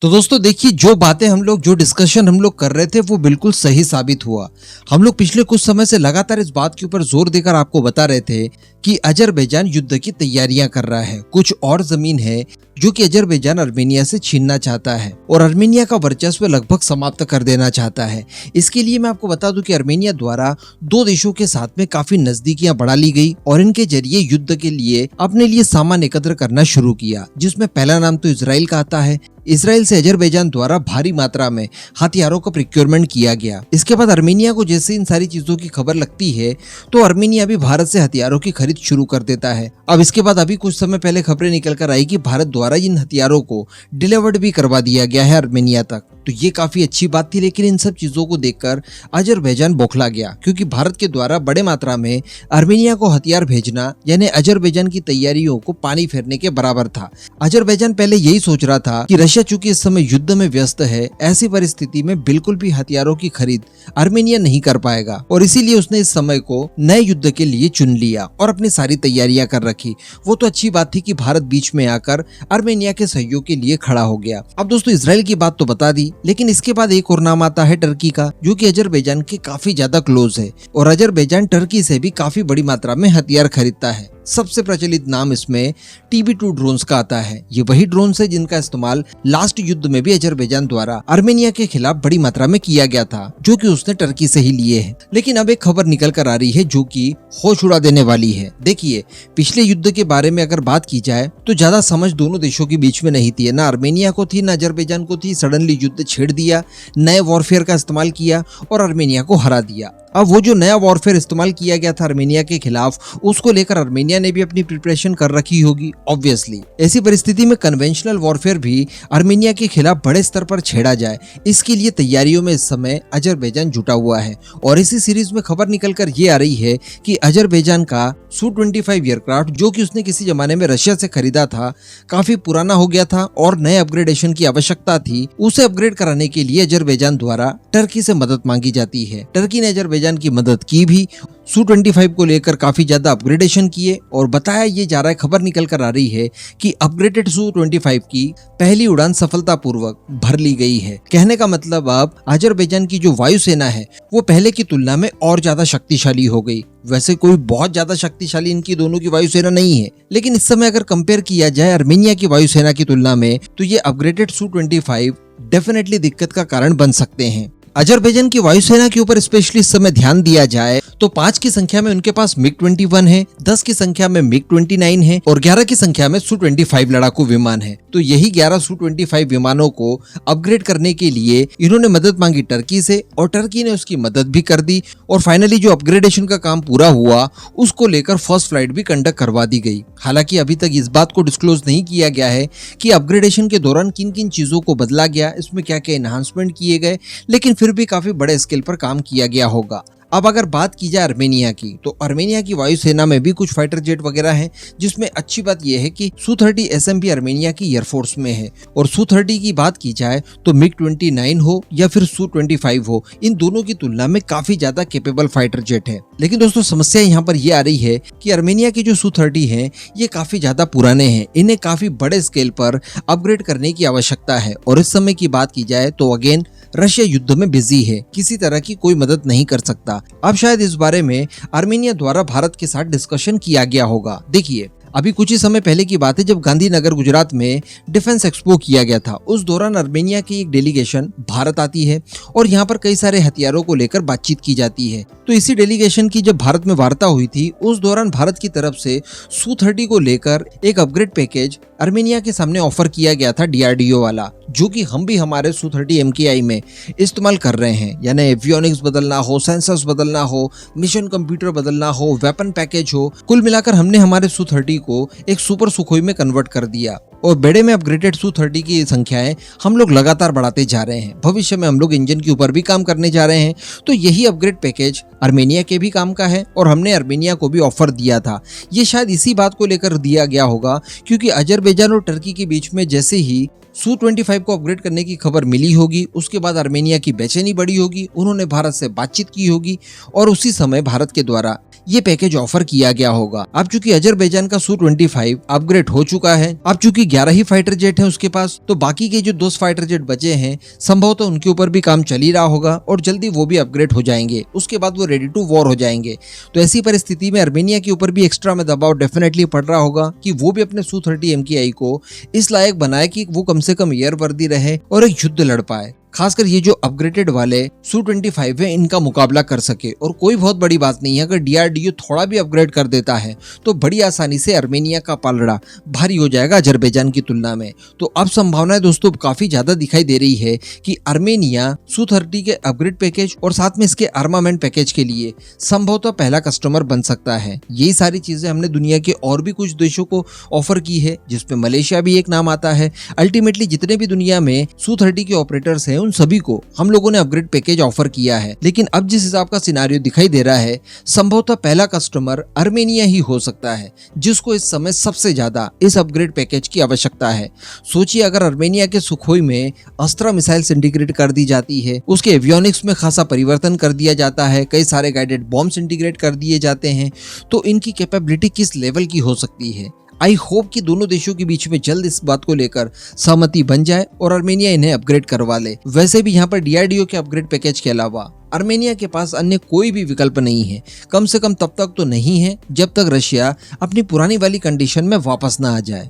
तो दोस्तों देखिए, जो डिस्कशन हम लोग कर रहे थे वो बिल्कुल सही साबित हुआ। हम लोग पिछले कुछ समय से लगातार इस बात के ऊपर जोर देकर आपको बता रहे थे कि अजरबैजान युद्ध की तैयारियां कर रहा है। कुछ और जमीन है जो कि अजरबैजान अर्मेनिया से छीनना चाहता है और अर्मेनिया का वर्चस्व लगभग समाप्त कर देना चाहता है। इसके लिए मैं आपको बता दूं कि अर्मेनिया द्वारा दो देशों के साथ में काफी नजदीकियां बढ़ा ली गई और इनके जरिए युद्ध के लिए अपने लिए सामान एकत्र करना शुरू किया, जिसमें पहला नाम तो इजराइल का आता है। इसराइल से अजरबैजान द्वारा भारी मात्रा में हथियारों का प्रिक्योरमेंट किया गया। इसके बाद अर्मेनिया को जैसे इन सारी चीजों की खबर लगती है तो अर्मेनिया भी भारत से हथियारों की खरीद शुरू कर देता है। अब इसके बाद अभी कुछ समय पहले खबरें निकल कर आई कि भारत द्वारा इन हथियारों को डिलीवर्ड भी करवा दिया गया है अर्मेनिया तक। तो ये काफी अच्छी बात थी, लेकिन इन सब चीजों को देखकर अजरबैजान बौखला गया, क्योंकि भारत के द्वारा बड़े मात्रा में अर्मेनिया को हथियार भेजना यानी अजरबैजान की तैयारियों को पानी फेरने के बराबर था। अजरबैजान पहले यही सोच रहा था कि रशिया चूंकि इस समय युद्ध में व्यस्त है, ऐसी परिस्थिति में बिल्कुल भी हथियारों की खरीद अर्मेनिया नहीं कर पाएगा और इसीलिए उसने इस समय को नए युद्ध के लिए चुन लिया और अपनी सारी तैयारियां कर रखी। वो तो अच्छी बात थी कि भारत बीच में आकर अर्मेनिया के सहयोग के लिए खड़ा हो गया। अब दोस्तों इसराइल की बात तो बता दी, लेकिन इसके बाद एक और नाम आता है टर्की का, जो कि अजरबैजान के काफी ज्यादा क्लोज है और अजरबैजान टर्की से भी काफी बड़ी मात्रा में हथियार खरीदता है। सबसे प्रचलित नाम इसमें TB2 ड्रोन्स का आता है। ये वही ड्रोन्स है जिनका इस्तेमाल लास्ट युद्ध में भी अजरबैजान द्वारा अर्मेनिया के खिलाफ बड़ी मात्रा में किया गया था, जो कि उसने टर्की से ही लिए हैं। लेकिन अब एक खबर निकल कर आ रही है जो कि होश उड़ा देने वाली है। देखिए, पिछले युद्ध के बारे में अगर बात की जाए तो ज्यादा समझ दोनों देशों के बीच में नहीं थी, ना अर्मेनिया को थी ना अजरबैजान को थी। सडनली युद्ध छेड़ दिया, नए वॉरफेयर का इस्तेमाल किया और अर्मेनिया को हरा दिया। अब वो जो नया वॉरफेयर इस्तेमाल किया गया था अर्मेनिया के खिलाफ, उसको लेकर अर्मेनिया ने भी अपनी प्रिपरेशन कर रखी होगी ऑब्वियसली। ऐसी परिस्थिति में कन्वेंशनल वॉरफेयर भी अर्मेनिया के खिलाफ बड़े स्तर पर छेड़ा जाए, इसके लिए तैयारियों में इस समय अजरबैजान जुटा हुआ है। और इसी सीरीज में खबर निकल कर ये आ रही है कि अजरबैजान का Su-25 एयरक्राफ्ट, जो कि उसने किसी जमाने में रशिया से खरीदा था, काफी पुराना हो गया था और नए अपग्रेडेशन की आवश्यकता थी। उसे अपग्रेड कराने के लिए अजरबैजान द्वारा टर्की से मदद मांगी जाती है। टर्की ने अजरबैजान की मदद की भी, Su-25 को लेकर काफी ज्यादा अपग्रेडेशन किए और बताया ये जा रहा है, खबर निकल कर आ रही है कि अपग्रेडेड Su-25 की पहली उड़ान सफलतापूर्वक भर ली गई है। कहने का मतलब अब अजरबैजान की जो वायुसेना है वो पहले की तुलना में और ज्यादा शक्तिशाली हो गई। वैसे कोई बहुत ज्यादा शक्तिशाली इनकी दोनों की वायुसेना नहीं है, लेकिन इस समय अगर कंपेयर किया जाए अर्मेनिया की वायुसेना की तुलना में तो ये अपग्रेडेड Su-25 डेफिनेटली दिक्कत का कारण बन सकते हैं। अजरबैजान की वायुसेना के ऊपर स्पेशली इस समय ध्यान दिया जाए तो 5 की संख्या में उनके पास MiG-21 है, 10 की संख्या में MiG-29 है और 11 की संख्या में Su-25 लड़ाकू विमान है। तो यही 11 Su-25 विमानों को अपग्रेड करने के लिए इन्होंने मदद मांगी टर्की से और टर्की ने उसकी मदद भी कर दी और फाइनली जो अपग्रेडेशन का काम पूरा हुआ उसको लेकर फर्स्ट फ्लाइट भी कंडक्ट करवा दी गई। हालांकि अभी तक इस बात को डिस्क्लोज नहीं किया गया है कि अपग्रेडेशन के दौरान किन किन चीजों को बदला गया, इसमें क्या क्या एनहांसमेंट किए गए, लेकिन फिर भी काफी बड़े स्केल पर काम किया गया होगा। अब अगर बात की जाए अर्मेनिया की, तो अर्मेनिया की वायुसेना में भी कुछ फाइटर जेट वगैरह हैं, जिसमें अच्छी बात यह है कि Su-30 SMP अर्मेनिया की एयरफोर्स में है। और Su-30 की बात की जाए तो MiG-29 हो या फिर Su-25 हो, इन दोनों की तुलना में काफी ज्यादा कैपेबल फाइटर जेट है। लेकिन दोस्तों समस्या यहाँ पर यह आ रही है कि अर्मेनिया के जो Su-30 हैं ये काफी ज्यादा पुराने हैं, इन्हें काफी बड़े स्केल पर अपग्रेड करने की आवश्यकता है। और इस समय की बात की जाए तो अगेन रशिया युद्ध में बिजी है, किसी तरह की कोई मदद नहीं कर सकता। अब शायद इस बारे में अर्मेनिया द्वारा भारत के साथ डिस्कशन किया गया होगा। देखिए, अभी कुछ ही समय पहले की बात है जब गांधीनगर गुजरात में डिफेंस एक्सपो किया गया था। उस दौरान अर्मेनिया की एक डेलीगेशन भारत आती है और यहाँ पर कई सारे हथियारों को लेकर बातचीत की जाती है। तो इसी डेलीगेशन की जब भारत में वार्ता हुई थी, उस दौरान भारत की तरफ से Su-30 को लेकर एक अपग्रेड पैकेज अर्मेनिया के सामने ऑफर किया गया था DRDO वाला, जो कि हम भी हमारे Su-30 MKI में इस्तेमाल कर रहे हैं। यानी एवियोनिक्स बदलना हो, सेंसर्स बदलना हो, मिशन कंप्यूटर बदलना हो, वेपन पैकेज हो, कुल मिलाकर हमने हमारे Su-30 को एक सुपर सुखोई में कन्वर्ट कर दिया और बेड़े में अपग्रेडेड Su-30 की संख्याएं हम लोग लगातार बढ़ाते जा रहे हैं। भविष्य में हम लोग इंजन के ऊपर भी काम करने जा रहे हैं। तो यही अपग्रेड पैकेज अर्मेनिया के भी काम का है और हमने अर्मेनिया को भी ऑफर दिया था। ये शायद इसी बात को लेकर दिया गया होगा क्योंकि अजरबैजान और टर्की के बीच में जैसे ही Su-25 को अपग्रेड करने की खबर मिली होगी, उसके बाद आर्मेनिया की बेचैनी बढ़ी होगी, उन्होंने भारत से बातचीत की होगी और उसी समय भारत के द्वारा ये पैकेज ऑफर किया गया होगा। अब चूंकि अजरबैजान का Su-25 अपग्रेड हो चुका है, अब चूंकि 11 ही फाइटर जेट हैं उसके पास, तो बाकी के जो 2 फाइटर जेट बचे हैं संभवतः उनके ऊपर भी काम चल ही रहा होगा और जल्दी वो भी अपग्रेड हो जाएंगे, उसके बाद वो रेडी टू वॉर हो जाएंगे। तो ऐसी परिस्थिति में आर्मेनिया के ऊपर भी एक्स्ट्रा में दबाव डेफिनेटली पड़ रहा होगा कि वो भी अपने Su-30 MKI को इस लायक बनाए कि वो कम से कम एयर वर्दी रहे और एक युद्ध लड़ पाए, खासकर ये जो अपग्रेडेड वाले Su-25 है इनका मुकाबला कर सके। और कोई बहुत बड़ी बात नहीं है, अगर DRDO थोड़ा भी अपग्रेड कर देता है तो बड़ी आसानी से आर्मेनिया का पलड़ा भारी हो जाएगा अजरबैजान की तुलना में। तो अब संभावनाएं दोस्तों काफी ज्यादा दिखाई दे रही है कि आर्मेनिया Su-30 के अपग्रेड पैकेज और साथ में इसके आर्मामेंट पैकेज के लिए संभवतः पहला कस्टमर बन सकता है। यही सारी चीजें हमने दुनिया के और भी कुछ देशों को ऑफर की है, जिसमें मलेशिया भी एक नाम आता है। अल्टीमेटली जितने भी दुनिया में Su-30 के ऑपरेटर्स हैं उन सभी को हम लोगों ने अपग्रेड पैकेज ऑफर किया है। लेकिन अब जिस हिसाब का सिनारियो दिखाई दे रहा है संभवतः पहला कस्टमर आर्मेनिया ही हो सकता है, जिसको इस समय सबसे ज्यादा इस अपग्रेड पैकेज की आवश्यकता है। सोचिए अगर आर्मेनिया के सुखोई में अस्त्रा मिसाइल इंटीग्रेट कर दी जाती है, उसके एवियोनिक्स में खासा परिवर्तन कर दिया जाता है, कई सारे गाइडेड बॉम्ब्स इंटीग्रेट कर दिए जाते हैं, तो इनकी कैपेबिलिटी किस लेवल की हो सकती है। आई होप कि दोनों देशों के बीच में जल्द इस बात को लेकर सहमति बन जाए और आर्मेनिया इन्हें अपग्रेड करवा ले। वैसे भी यहाँ पर DRDO के अपग्रेड पैकेज के अलावा आर्मेनिया के पास अन्य कोई भी विकल्प नहीं है, कम से कम तब तक तो नहीं है जब तक रशिया अपनी पुरानी वाली कंडीशन में वापस ना आ जाए।